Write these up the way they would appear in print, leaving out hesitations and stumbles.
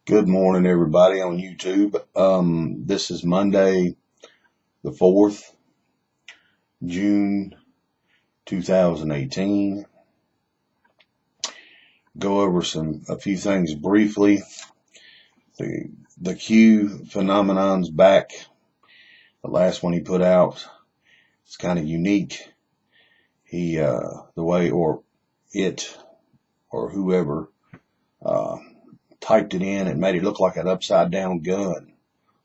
Good morning, everybody on YouTube. This is Monday, the 4th, June 2018. Go over a few things briefly. The Q phenomenon's back. The last one he put out, it's kind of unique. The way or whoever typed it in and made it look like an upside down gun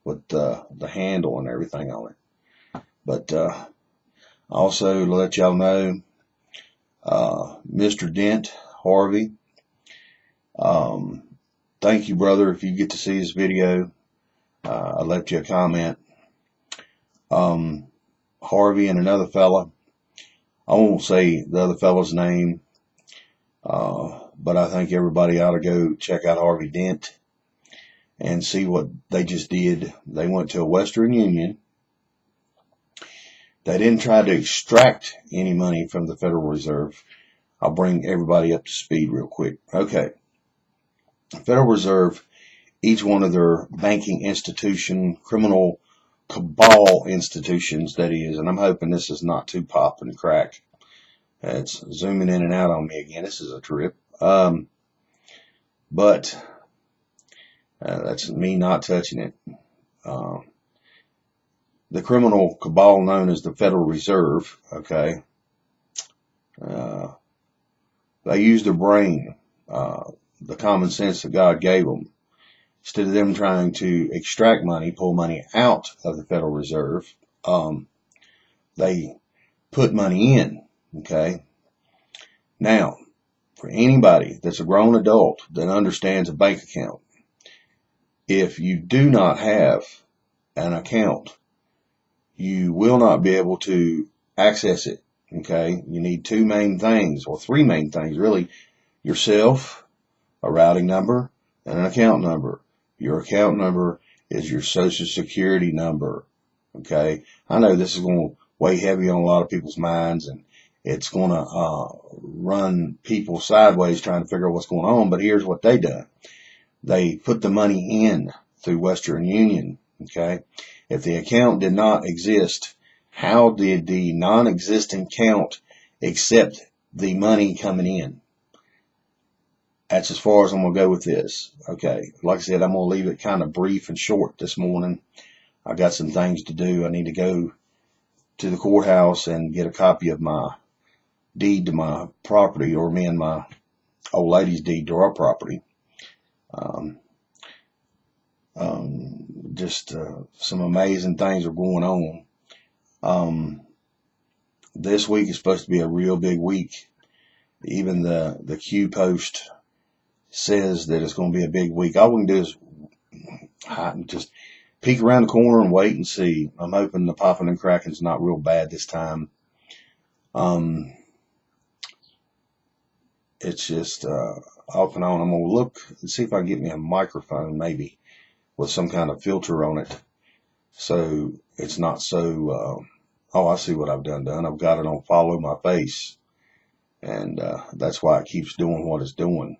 with the handle and everything on it. But also to let y'all know, Mr. Dent, Harvey, thank you, brother, if you get to see this video. I left you a comment. Harvey and another fella, I won't say the other fella's name, but I think everybody ought to go check out Harvey Dent and see what they just did. They went to a Western Union. They didn't try to extract any money from the Federal Reserve. I'll bring everybody up to speed real quick. Okay. Federal Reserve, each one of their banking institution, criminal cabal institutions, that is, and I'm hoping this is not too pop and crack. It's zooming in and out on me again. This is a trip. But that's me not touching it. The criminal cabal known as the Federal Reserve, okay, they use their brain, the common sense that God gave them. Instead of them trying to extract money, pull money out of the Federal Reserve, they put money in, okay? Now, for anybody that's a grown adult that understands a bank account, if you do not have an account, you will not be able to access it, okay? You need two main things, or three main things, really. Yourself, a routing number, and an account number. Your account number is your Social Security number, okay? I know this is going to weigh heavy on a lot of people's minds, and it's going to run people sideways trying to figure out what's going on, but here's what they done. They put the money in through Western Union, okay? If the account did not exist, how did the non-existent account accept the money coming in? That's as far as I'm going to go with this. Okay, like I said, I'm going to leave it kind of brief and short this morning. I got some things to do. I need to go to the courthouse and get a copy of my deed to my property, or me and my old lady's deed to our property. Just some amazing things are going on. This week is supposed to be a real big week. Even the Q post says that it's going to be a big week. All we can do is just peek around the corner and wait and see. I'm hoping the popping and cracking's not real bad this time. It's just off and on. I'm going to look and see if I can get me a microphone, maybe, with some kind of filter on it, so it's not so, oh, I see what I've done. I've got it on follow my face, and that's why it keeps doing what it's doing.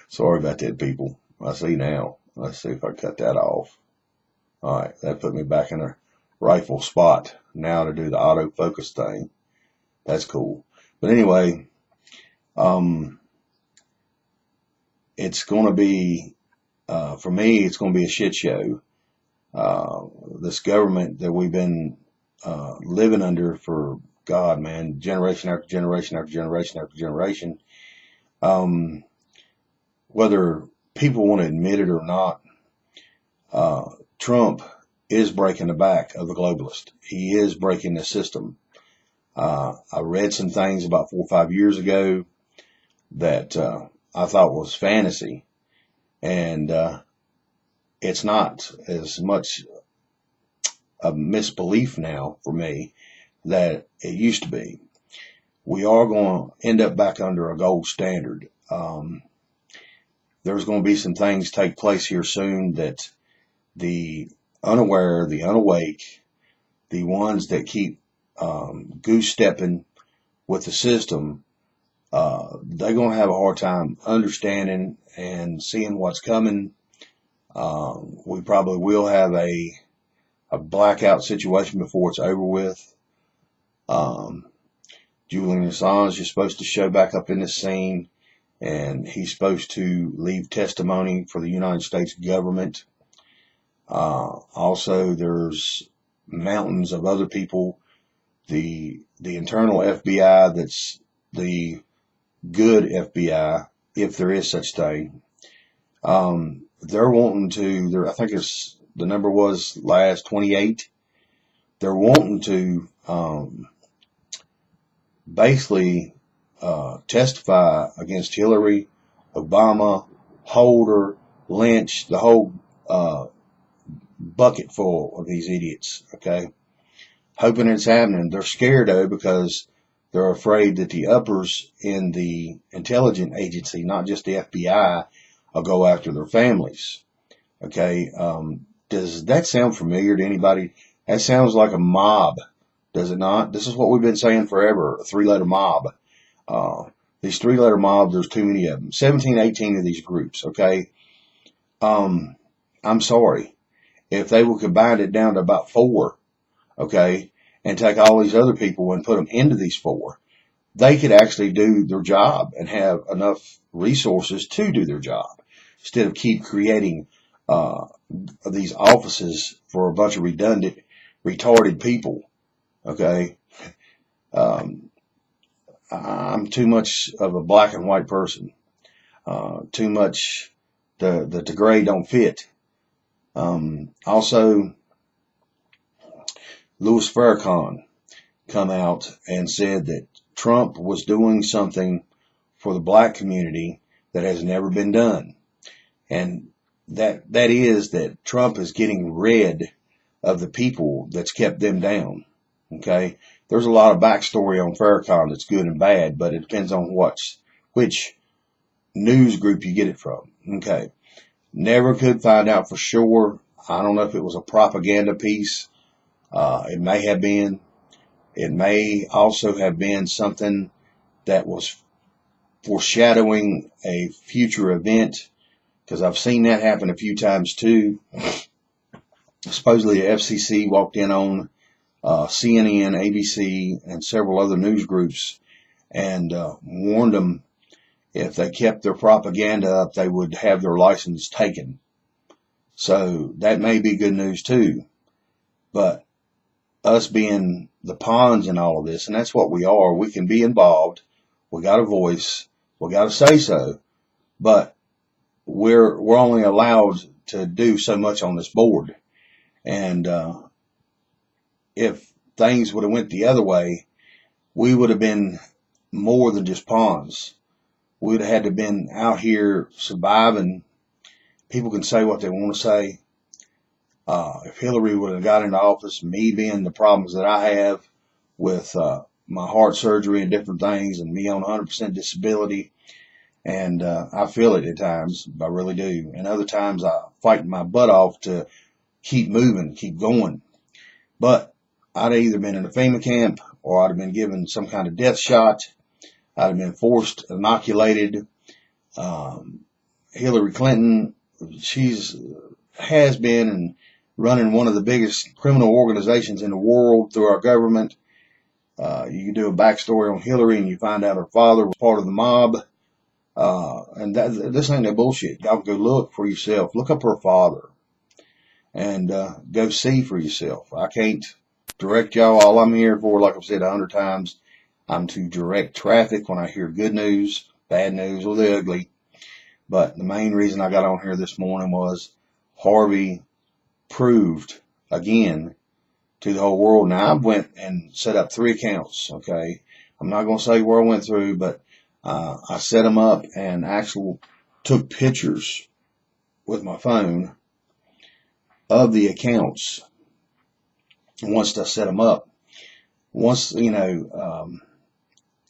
Sorry about that, people. I see now. Let's see if I cut that off. All right, that put me back in a rifle spot now to do the autofocus thing. That's cool. But anyway, it's going to be, for me, it's going to be a shit show. This government that we've been living under for, God, man, generation after generation after generation after generation, whether people want to admit it or not, Trump is breaking the back of the globalist. He is breaking the system. I read some things about 4 or 5 years ago that I thought was fantasy, and it's not as much a misbelief now for me that it used to be. We are going to end up back under a gold standard. There's going to be some things take place here soon that the unaware, the unawake, the ones that keep goose stepping with the system they're going to have a hard time understanding and seeing what's coming. We probably will have a blackout situation before it's over with. Julian Assange is supposed to show back up in the scene, and he's supposed to leave testimony for the United States government. Also, there's mountains of other people. The internal FBI, that's the good FBI, if there is such thing. They're wanting to, I think the number was last 28. They're wanting to basically testify against Hillary, Obama, Holder, Lynch, the whole bucket full of these idiots. Okay, hoping it's happening. They're scared though, because they're afraid that the uppers in the intelligence agency, not just the FBI, will go after their families. Okay, does that sound familiar to anybody? That sounds like a mob, does it not? This is what we've been saying forever, a three-letter mob. These three-letter mobs, there's too many of them. 17, 18 of these groups, okay? I'm sorry. If they would combine it down to about 4, okay, and take all these other people and put them into these 4, they could actually do their job and have enough resources to do their job, instead of keep creating these offices for a bunch of redundant, retarded people. Okay, I'm too much of a black and white person. Too much the gray don't fit. Also, Louis Farrakhan come out and said that Trump was doing something for the black community that has never been done, and that is that Trump is getting rid of the people that's kept them down. Okay, there's a lot of backstory on Farrakhan that's good and bad, but it depends on which news group you get it from. Okay, never could find out for sure. I don't know if it was a propaganda piece. It may have been. It may also have been something that was foreshadowing a future event, because I've seen that happen a few times too. Supposedly the FCC walked in on CNN, ABC, and several other news groups and warned them if they kept their propaganda up, they would have their license taken. So that may be good news too. But us being the pawns in all of this, and that's what we are, we can be involved. We got a voice. We got to say so. But we're only allowed to do so much on this board. And if things would have went the other way, we would have been more than just pawns. We would have had to been out here surviving. People can say what they want to say. If Hillary would have got into office, me being the problems that I have with my heart surgery and different things, and me on 100% disability, and I feel it at times, I really do. And other times I fight my butt off to keep moving, keep going. But I'd have either been in a FEMA camp, or I'd have been given some kind of death shot. I'd have been forced inoculated. Hillary Clinton, has been and running one of the biggest criminal organizations in the world through our government. You can do a backstory on Hillary and you find out her father was part of the mob. And this ain't no bullshit. Y'all go look for yourself. Look up her father and go see for yourself. I can't direct y'all. All I'm here for, like I've said 100 times, I'm to direct traffic when I hear good news, bad news, or the ugly. But the main reason I got on here this morning was Harvey proved again to the whole world. Now I went and set up 3 accounts. Okay, I'm not going to say where I went through, but I set them up and actually took pictures with my phone of the accounts once I set them up. Once,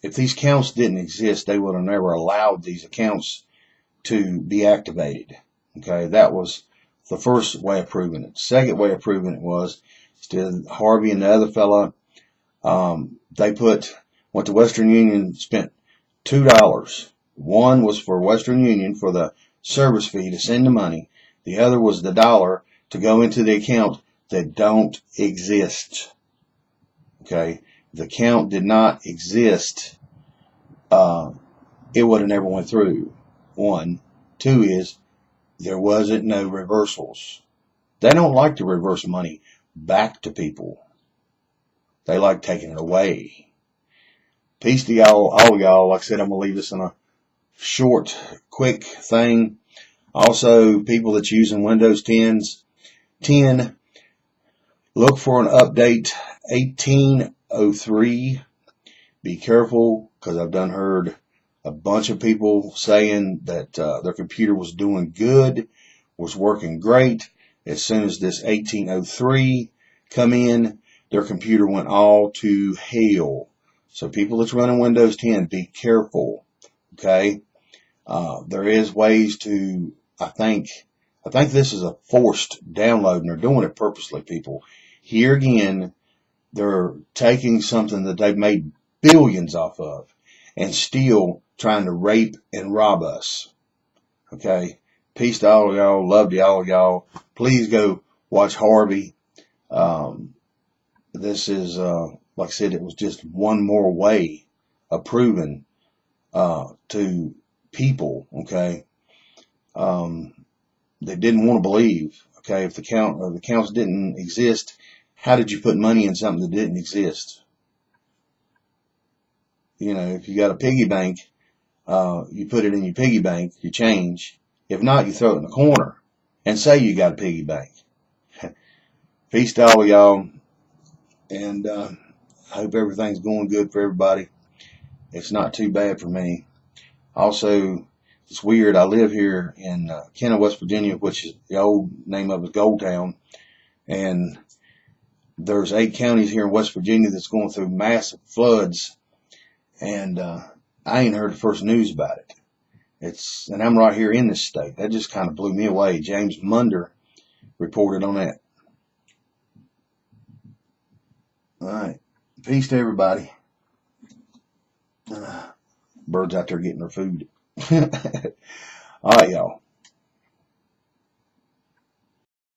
if these accounts didn't exist, they would have never allowed these accounts to be activated. Okay, that was the first way of proving it. Second way of proving it was, still Harvey and the other fella, they went to Western Union, spent $2. One was for Western Union for the service fee to send the money. The other was the dollar to go into the account that don't exist. Okay, if the account did not exist, it would have never went through. One. Two is there wasn't no reversals. They don't like to reverse money back to people. They like taking it away. Peace to y'all, all y'all. Like I said, I'm going to leave this in a short, quick thing. Also, people that's using Windows 10, look for an update 1803. Be careful, because I've heard a bunch of people saying that their computer was doing good, was working great. As soon as this 1803 come in, their computer went all to hell. So people that's running Windows 10, be careful. Okay, there is ways to. I think this is a forced download, and they're doing it purposely. People, here again, they're taking something that they've made billions off of, and still trying to rape and rob us. Okay, peace to all of y'all. Love to all of y'all. Please go watch Harvey. This is, like I said, it was just one more way of proving to people, okay, they didn't want to believe, okay, if the counts didn't exist, how did you put money in something that didn't exist? You know, if you got a piggy bank, you put it in your piggy bank, your change. If not, you throw it in the corner and say you got a piggy bank. Peace to all of y'all, and I hope everything's going good for everybody. It's not too bad for me. Also, it's weird. I live here in Kenna, West Virginia, which is the old name of it, Goldtown. And there's 8 counties here in West Virginia that's going through massive floods. And I ain't heard the first news about it. And I'm right here in this state. That just kind of blew me away. James Munder reported on that. All right. Peace to everybody. Birds out there getting their food. All right, y'all.